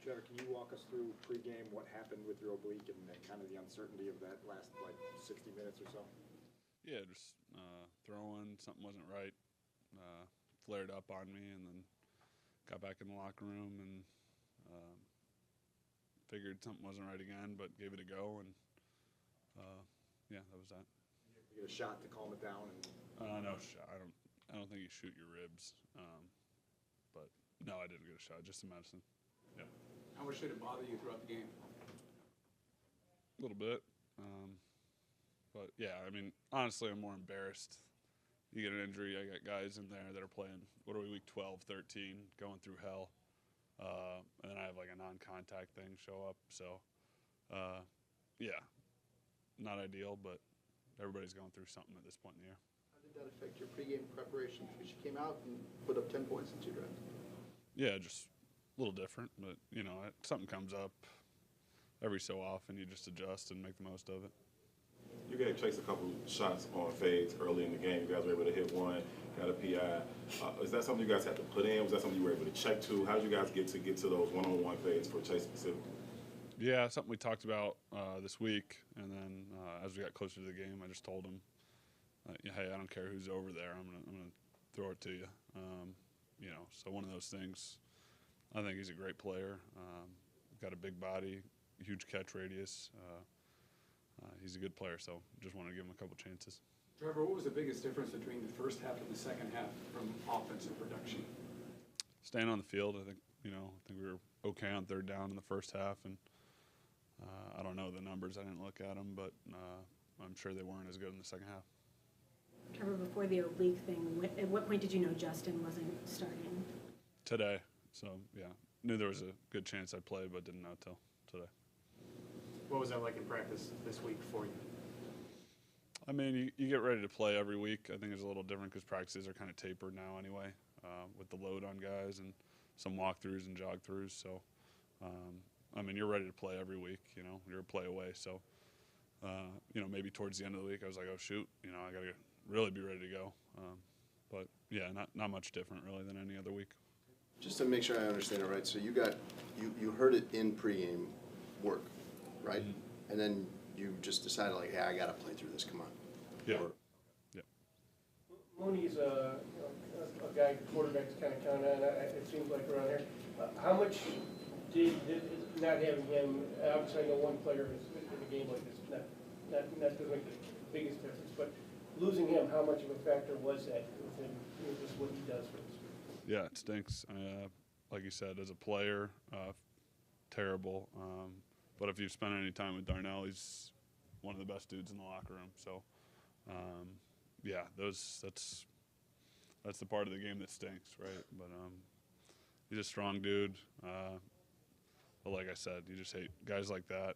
Trevor, can you walk us through pregame what happened with your oblique and kind of the uncertainty of that last, 60 minutes or so? Yeah, just throwing, something wasn't right, flared up on me, and then got back in the locker room and figured something wasn't right again, but gave it a go, and yeah, that was that. You get a shot to calm it down? No shot. I don't think you shoot your ribs, but no, I didn't get a shot, just some medicine. Yeah. How much did it bother you throughout the game? A little bit. But, yeah, I mean, honestly, I'm more embarrassed. You get an injury, I got guys in there that are playing, what are we, week 12, 13, going through hell. And then I have, like, a non-contact thing show up. So, yeah, not ideal, but everybody's going through something at this point in the year. How did that affect your pregame preparation? Because you came out and put up 10 points in 2 drives. Yeah, just a little different. But, something comes up every so often. You just adjust and make the most of it. You gave Chase a couple shots on fades early in the game. You guys were able to hit one, got a PI. Is that something you guys had to put in? Was that something you were able to check to? How did you guys get to those one-on-one fades for Chase specifically? Yeah, something we talked about this week, and then as we got closer to the game, I just told him, "Hey, I don't care who's over there. I'm gonna throw it to you." So one of those things. I think he's a great player. Got a big body, huge catch radius. He's a good player, so just wanted to give him a couple chances. Trevor, what was the biggest difference between the first half and the second half from offensive production? Staying on the field, I think we were okay on third down in the first half, and I don't know the numbers. I didn't look at them, but I'm sure they weren't as good in the second half. Trevor, before the oblique thing, at what point did you know Justin wasn't starting? Today, so yeah, knew there was a good chance I'd play, but didn't know till today. What was that like in practice this week for you? I mean, you get ready to play every week. I think it's a little different because practices are kind of tapered now anyway, with the load on guys and some walkthroughs and jog-throughs. So, I mean, you're ready to play every week. You're a play away. So, maybe towards the end of the week, I was like, oh, shoot, I got to really be ready to go. But, yeah, not much different really than any other week. Just to make sure I understand it right, so you heard it in pregame work, right? Mm-hmm. And then you just decided, like, hey, I got to play through this, come on. Yeah. Or, Mooney's a guy quarterbacks kind of count on, it seems like around here. How much did not having him, obviously I know one player is in a game like this, not doesn't make the biggest difference, but losing him, how much of a factor was that within just what he does for us? Yeah, it stinks. Like you said, as a player, terrible. But if you've spent any time with Darnell, he's one of the best dudes in the locker room. So, yeah, that's the part of the game that stinks, right? But he's a strong dude. But like I said, you just hate guys like that.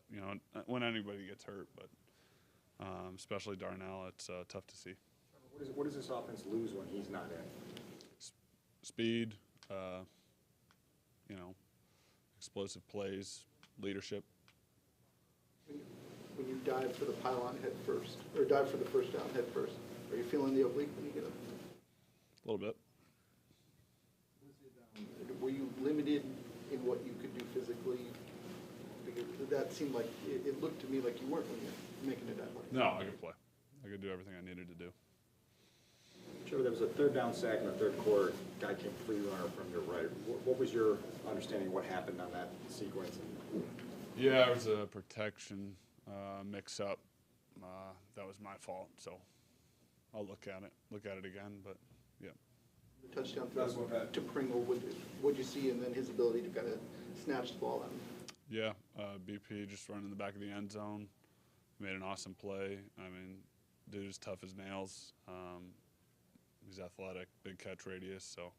When anybody gets hurt, but especially Darnell, it's tough to see. What does this offense lose when he's not in? Speed, explosive plays, leadership. when you dive for the pylon head first, or dive for the first down head first, are you feeling the oblique when you get up? A little bit. Were you limited in what you could do physically? Because that seemed like, it looked to me like you weren't when you're making it that way. No, I could play. I could do everything I needed to do. Trevor, there was a third down sack in the third quarter. Guy came free runner from your right. What was your understanding of what happened on that sequence? Yeah, it was a protection mix-up. That was my fault, so I'll look at it again, but yeah. The touchdown throw to Pringle, what'd you see, and then his ability to kind of snatch the ball out? Yeah, BP just running in the back of the end zone. Made an awesome play. I mean, dude is tough as nails. He's athletic, big catch radius, so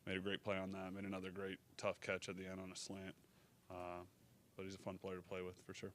made a great play on that. Made another great tough catch at the end on a slant. But he's a fun player to play with for sure.